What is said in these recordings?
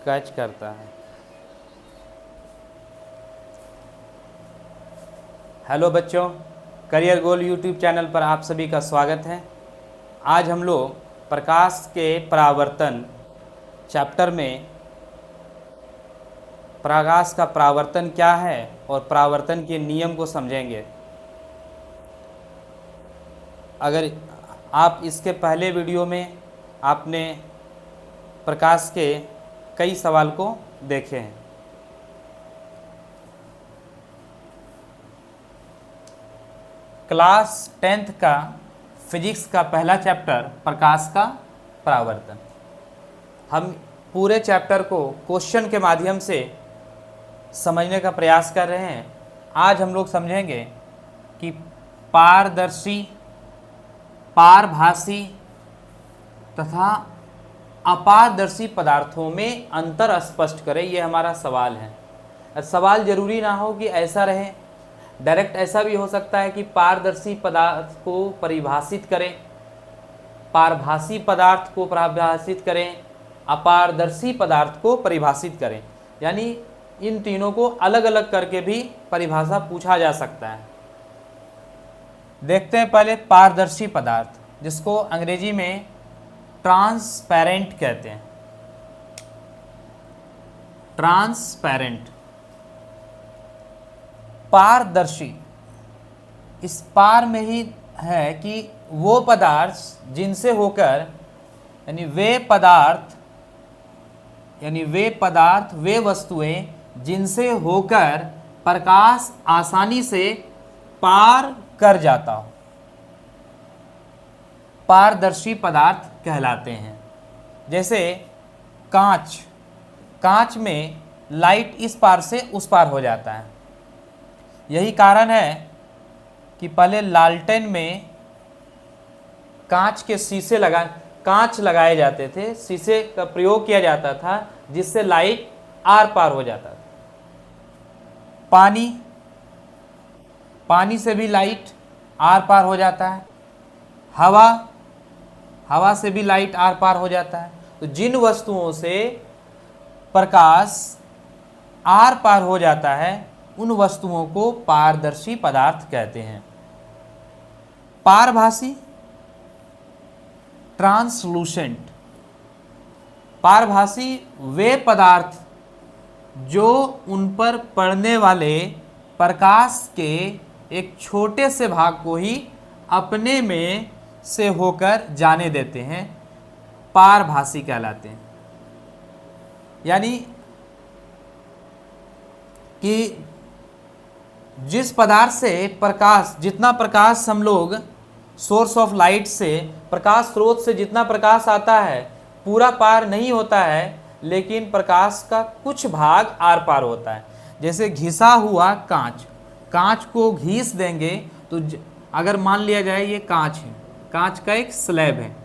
Catch करता है। Hello बच्चों, करियर गोल यूट्यूब चैनल पर आप सभी का स्वागत है। आज हम लोग प्रकाश के परावर्तन चैप्टर में प्रकाश का परावर्तन क्या है और परावर्तन के नियम को समझेंगे। अगर आप इसके पहले वीडियो में आपने प्रकाश के कई सवाल को देखे हैं। क्लास 10th का फिजिक्स का पहला चैप्टर प्रकाश का परावर्तन, हम पूरे चैप्टर को क्वेश्चन के माध्यम से समझने का प्रयास कर रहे हैं। आज हम लोग समझेंगे कि पारदर्शी, पारभासी तथा अपारदर्शी पदार्थों में अंतर स्पष्ट करें, ये हमारा सवाल है। सवाल जरूरी ना हो कि ऐसा रहे, डायरेक्ट ऐसा भी हो सकता है कि पारदर्शी पदार्थ को परिभाषित करें, पारभासी पदार्थ को परिभाषित करें, अपारदर्शी पदार्थ को परिभाषित करें, यानी इन तीनों को अलग अलग करके भी परिभाषा पूछा जा सकता है। देखते हैं पहले पारदर्शी पदार्थ, जिसको अंग्रेजी में ट्रांसपेरेंट कहते हैं। ट्रांसपेरेंट, पारदर्शी, इस पार में ही है कि वो पदार्थ जिनसे होकर, यानी वे पदार्थ वे वस्तुएं जिनसे होकर प्रकाश आसानी से पार कर जाता हो, पारदर्शी पदार्थ कहलाते हैं। जैसे कांच, कांच में लाइट इस पार से उस पार हो जाता है। यही कारण है कि पहले लालटेन में कांच के शीशे कांच लगाए जाते थे, शीशे का प्रयोग किया जाता था जिससे लाइट आर पार हो जाता था। पानी से भी लाइट आर पार हो जाता है। हवा से भी लाइट आर पार हो जाता है। तो जिन वस्तुओं से प्रकाश आर पार हो जाता है उन वस्तुओं को पारदर्शी पदार्थ कहते हैं। पारभासी, ट्रांसलूसेंट, पारभासी वे पदार्थ जो उन पर पड़ने वाले प्रकाश के एक छोटे से भाग को ही अपने में से होकर जाने देते हैं, पारभासी कहलाते हैं। यानी कि जिस पदार्थ से प्रकाश, जितना प्रकाश हम लोग सोर्स ऑफ लाइट से, प्रकाश स्रोत से जितना प्रकाश आता है पूरा पार नहीं होता है, लेकिन प्रकाश का कुछ भाग आर पार होता है। जैसे घिसा हुआ कांच, कांच को घिस देंगे तो अगर मान लिया जाए ये कांच है, कांच का एक स्लैब है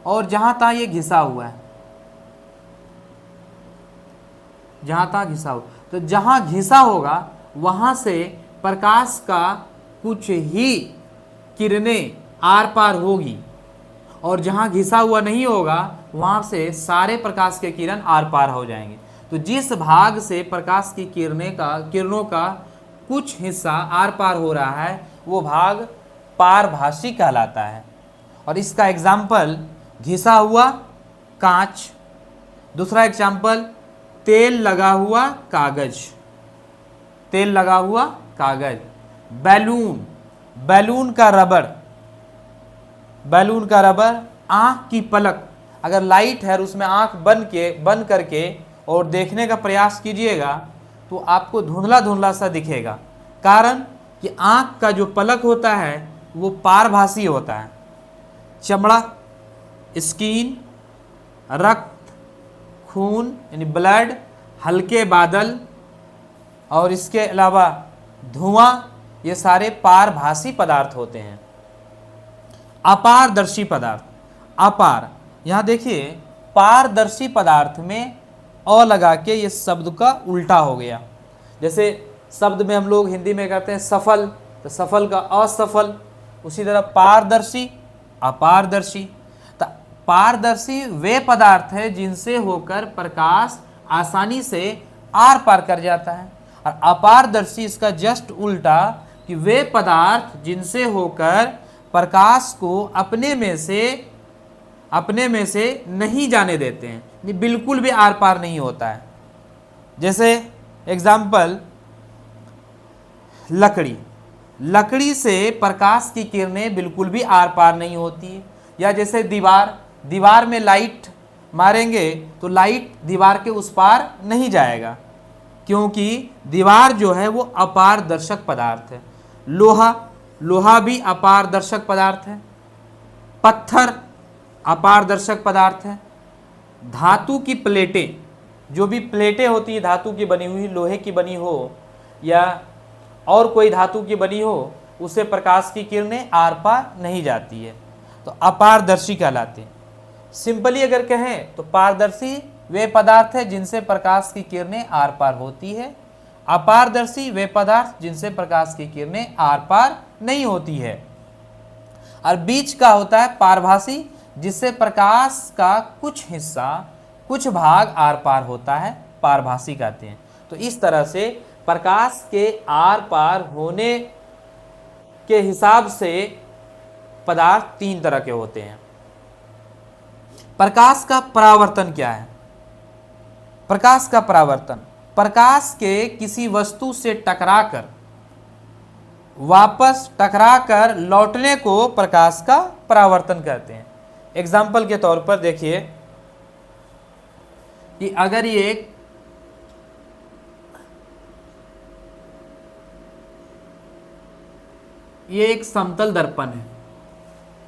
और जहां तक ये घिसा हुआ है, जहां तक घिसा हुआ, तो जहां घिसा होगा वहां से प्रकाश का कुछ ही किरणें आर पार होगी और जहां घिसा हुआ नहीं होगा वहां से सारे प्रकाश के किरण आर पार हो जाएंगे। तो जिस भाग से प्रकाश की किरणों का कुछ हिस्सा आर पार हो रहा है वो भाग पारभासी कहलाता है। और इसका एग्जाम्पल घिसा हुआ कांच, दूसरा एग्जाम्पल तेल लगा हुआ कागज, तेल लगा हुआ कागज, बैलून, बैलून का रबर, आंख की पलक, अगर लाइट है और उसमें आंख बंद करके और देखने का प्रयास कीजिएगा तो आपको धुंधला धुंधला सा दिखेगा, कारण कि आंख का जो पलक होता है वो पारभासी होता है। चमड़ा, स्किन, रक्त, खून यानी ब्लड, हल्के बादल और इसके अलावा धुआं, ये सारे पारभासी पदार्थ होते हैं। अपारदर्शी पदार्थ, अपार, यहाँ देखिए पारदर्शी पदार्थ में अ लगा के ये शब्द का उल्टा हो गया। जैसे शब्द में हम लोग हिंदी में कहते हैं सफल, तो सफल का असफल, उसी तरह पारदर्शी, अपारदर्शी। तो पारदर्शी वे पदार्थ है जिनसे होकर प्रकाश आसानी से आर पार कर जाता है। और अपारदर्शी इसका जस्ट उल्टा, कि वे पदार्थ जिनसे होकर प्रकाश को अपने में से नहीं जाने देते हैं, ये बिल्कुल भी आर पार नहीं होता है। जैसे एग्जाम्पल, लकड़ी से प्रकाश की किरणें बिल्कुल भी आर पार नहीं होती है। या जैसे दीवार में लाइट मारेंगे तो लाइट दीवार के उस पार नहीं जाएगा, क्योंकि दीवार जो है वो अपारदर्शक पदार्थ है। लोहा भी अपारदर्शक पदार्थ है। पत्थर अपारदर्शक पदार्थ है। धातु की प्लेटें, जो भी प्लेटें होती है धातु की बनी हुई, लोहे की बनी हो या और कोई धातु की बनी हो, उससे प्रकाश की किरणें आर पार नहीं जाती है, तो अपारदर्शी कहलाते हैं। सिंपली अगर कहें तो पारदर्शी वे पदार्थ है जिनसे प्रकाश की किरणें आर पार होती है। अपारदर्शी वे पदार्थ जिनसे प्रकाश की किरणें आर पार नहीं होती है। और बीच का होता है पारभासी, जिससे प्रकाश का कुछ हिस्सा, कुछ भाग आर पार होता है, पारभासी कहते हैं। तो इस तरह से प्रकाश के आर पार होने के हिसाब से पदार्थ तीन तरह के होते हैं। प्रकाश का परावर्तन क्या है? प्रकाश का परावर्तन, प्रकाश के किसी वस्तु से टकराकर वापस टकराकर लौटने को प्रकाश का परावर्तन कहते हैं। एग्जाम्पल के तौर पर देखिए कि अगर ये एक समतल दर्पण है,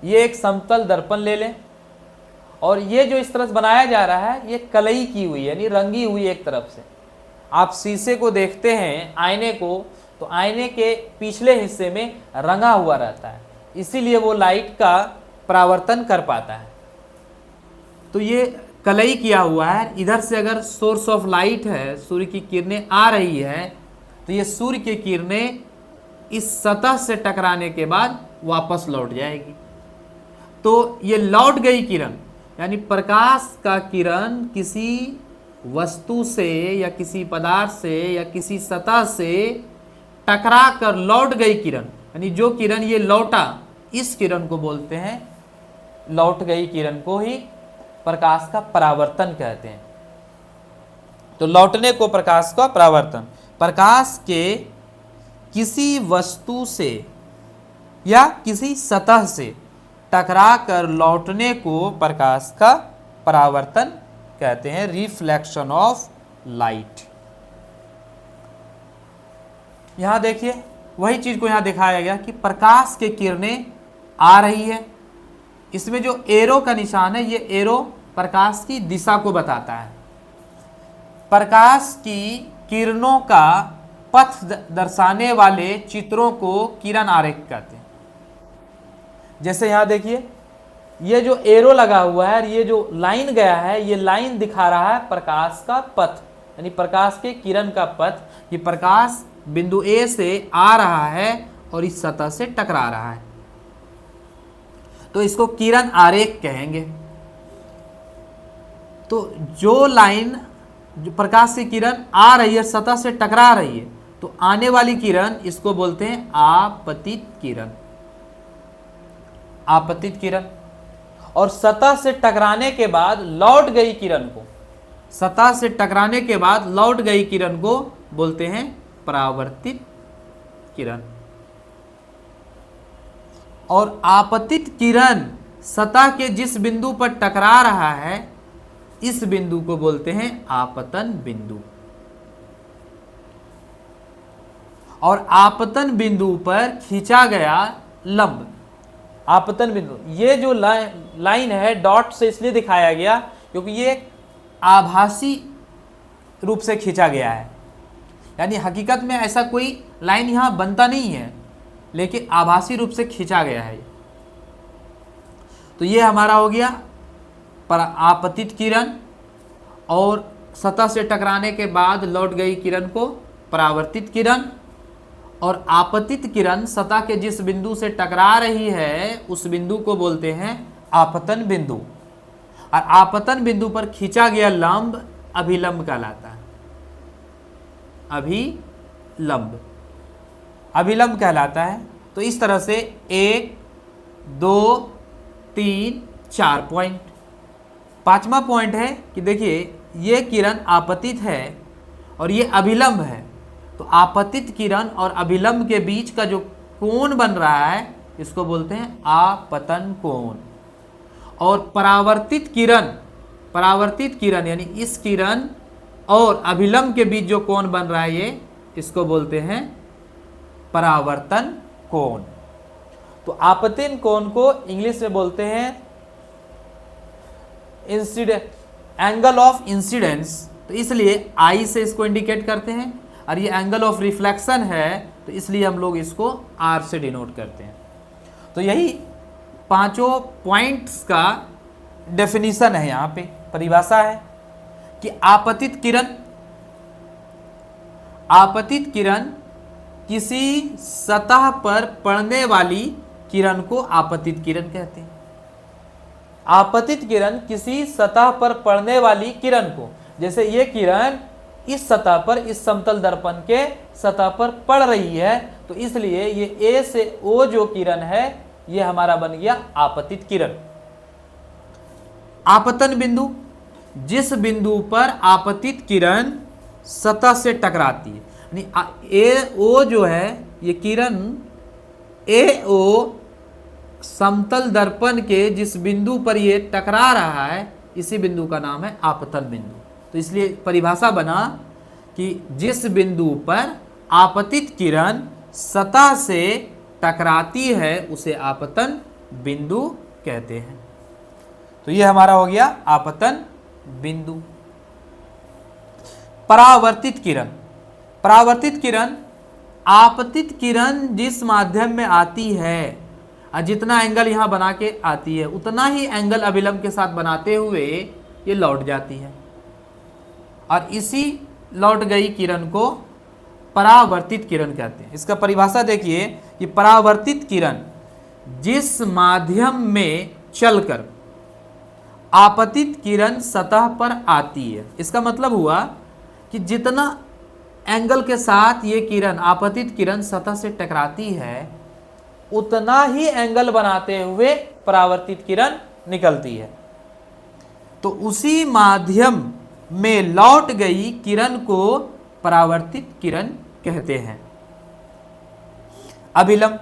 ये एक समतल दर्पण ले लें, और ये जो इस तरह से बनाया जा रहा है ये कलई की हुई है, यानी रंगी हुई एक तरफ से। आप शीशे को देखते हैं, आईने को, तो आईने के पिछले हिस्से में रंगा हुआ रहता है, इसीलिए वो लाइट का परावर्तन कर पाता है। तो ये कलई किया हुआ है, इधर से अगर सोर्स ऑफ लाइट है, सूर्य की किरणें आ रही है, तो ये सूर्य की किरणें इस सतह से टकराने के बाद वापस लौट जाएगी। तो ये लौट गई किरण, यानी प्रकाश का किरण किसी वस्तु से या किसी पदार्थ से या किसी सतह से टकरा कर लौट गई किरण, यानी जो किरण ये लौटा, इस किरण को बोलते हैं, लौट गई किरण को ही प्रकाश का परावर्तन कहते हैं। तो लौटने को प्रकाश का परावर्तन, प्रकाश के किसी वस्तु से या किसी सतह से टकरा कर लौटने को प्रकाश का परावर्तन कहते हैं, रिफ्लेक्शन ऑफ लाइट। यहां देखिए वही चीज को यहां दिखाया गया कि प्रकाश की किरणें आ रही है, इसमें जो एरो का निशान है, ये एरो प्रकाश की दिशा को बताता है। प्रकाश की किरणों का पथ दर्शाने वाले चित्रों को किरण आरेख कहते हैं। जैसे यहां देखिए, ये जो एरो लगा हुआ है, ये जो लाइन गया है, ये लाइन दिखा रहा है प्रकाश का पथ, यानी प्रकाश के किरण का पथ। ये प्रकाश बिंदु ए से आ रहा है और इस सतह से टकरा रहा है, तो इसको किरण आरेख कहेंगे। तो जो लाइन, जो प्रकाश की किरण आ रही है, सतह से टकरा रही है, तो आने वाली किरण, इसको बोलते हैं आपतित किरण, आपतित किरण। और सतह से टकराने के बाद लौट गई किरण को, सतह से टकराने के बाद लौट गई किरण को बोलते हैं परावर्तित किरण। और आपतित किरण सतह के जिस बिंदु पर टकरा रहा है, इस बिंदु को बोलते हैं आपतन बिंदु। और आपतन बिंदु पर खींचा गया लंब, आपतन बिंदु, ये जो लाइन है डॉट से इसलिए दिखाया गया क्योंकि ये आभासी रूप से खींचा गया है, यानी हकीकत में ऐसा कोई लाइन यहाँ बनता नहीं है, लेकिन आभासी रूप से खींचा गया है। तो ये हमारा हो गया पर आपतित किरण, और सतह से टकराने के बाद लौट गई किरण को परावर्तित किरण। और आपतित किरण सतह के जिस बिंदु से टकरा रही है, उस बिंदु को बोलते हैं आपतन बिंदु। और आपतन बिंदु पर खींचा गया लंब अभिलंब कहलाता है। अभिलंब, अभिलंब कहलाता है। तो इस तरह से 1 2 3 4 पॉइंट। पांचवा पॉइंट है कि देखिए ये किरण आपतित है और ये अभिलंब है, तो आपतित किरण और अभिलंब के बीच का जो कोण बन रहा है इसको बोलते हैं आपतन कोण। और परावर्तित किरण यानी इस किरण और अभिलंब के बीच जो कोण बन रहा है ये, इसको बोलते हैं परावर्तन कोण। तो आपतन कोण को इंग्लिश में बोलते हैं एंगल ऑफ इंसिडेंस। तो इसलिए आई से इसको इंडिकेट करते हैं, और ये एंगल ऑफ रिफ्लेक्शन है तो इसलिए हम लोग इसको आर से डिनोट करते हैं। तो यही पांचों पॉइंट्स का डेफिनेशन है, यहाँ पे परिभाषा है कि आपतित किरण किसी सतह पर पड़ने वाली किरण को आपतित किरण कहते हैं। आपतित किरण किसी सतह पर पड़ने वाली किरण को, जैसे ये किरण इस सतह पर, इस समतल दर्पण के सतह पर पड़ रही है, तो इसलिए ये ए से ओ जो किरण है ये हमारा बन गया आपतित किरण। आपतन बिंदु, जिस बिंदु पर आपतित किरण सतह से टकराती है, यानी ए ओ जो है ये किरण ए ओ समतल दर्पण के जिस बिंदु पर ये टकरा रहा है इसी बिंदु का नाम है आपतन बिंदु। तो इसलिए परिभाषा बना कि जिस बिंदु पर आपतित किरण सतह से टकराती है उसे आपतन बिंदु कहते हैं। तो ये हमारा हो गया आपतन बिंदु। परावर्तित किरण, परावर्तित किरण आपतित किरण जिस माध्यम में आती है, जितना एंगल यहाँ बना के आती है उतना ही एंगल अभिलंब के साथ बनाते हुए ये लौट जाती है, और इसी लौट गई किरण को परावर्तित किरण कहते हैं। इसका परिभाषा देखिए कि परावर्तित किरण जिस माध्यम में चलकर आपतित किरण सतह पर आती है, इसका मतलब हुआ कि जितना एंगल के साथ ये किरण आपतित किरण सतह से टकराती है उतना ही एंगल बनाते हुए परावर्तित किरण निकलती है। तो उसी माध्यम में लौट गई किरण को परावर्तित किरण कहते हैं। अभिलंब,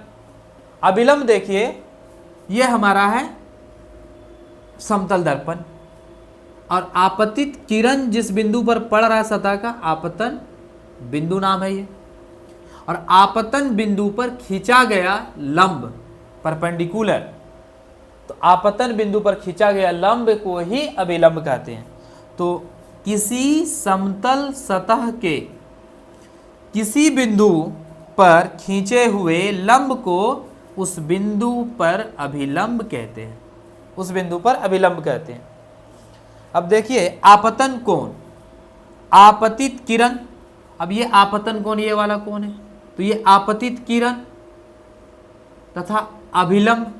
अभिलंब देखिए ये हमारा है समतल दर्पण, और आपतित किरण जिस बिंदु पर पड़ रहा है सतह का आपतन बिंदु नाम है ये, और आपतन बिंदु पर खींचा गया लंब परपेंडिकुलर, तो आपतन बिंदु पर खींचा गया लंब को ही अभिलंब कहते हैं। तो किसी समतल सतह के किसी बिंदु पर खींचे हुए लंब को उस बिंदु पर अभिलंब कहते हैं, उस बिंदु पर अभिलंब कहते हैं। अब देखिए आपतन कोण, आपतित किरण, अब ये आपतन कोण ये वाला कोण है, तो ये आपतित किरण तथा अभिलंब।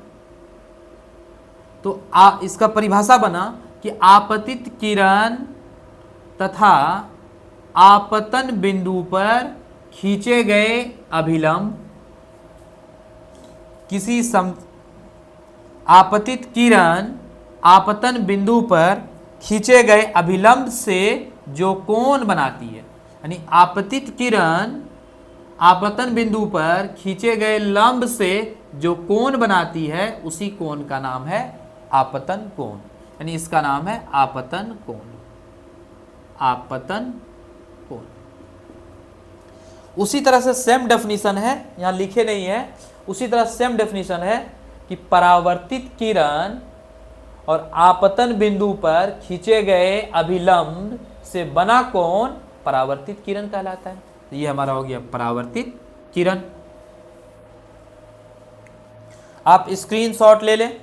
तो इसका परिभाषा बना कि आपतित किरण तथा आपतन बिंदु पर खींचे गए अभिलंब किसी आपतित किरण आपतन बिंदु पर खींचे गए अभिलंब से जो कोण बनाती है, यानी आपतित किरण आपतन बिंदु पर खींचे गए लंब से जो कोण बनाती है उसी कोण का नाम है आपतन कोण, यानी इसका नाम है आपतन कोण, आपतन कोण। उसी तरह से सेम डेफिनेशन है, यहां लिखे नहीं है, उसी तरह सेम डेफिनेशन है कि परावर्तित किरण और आपतन बिंदु पर खींचे गए अभिलंब से बना कोण परावर्तित किरण कहलाता है। तो ये हमारा हो गया परावर्तित किरण। आप स्क्रीनशॉट ले लें।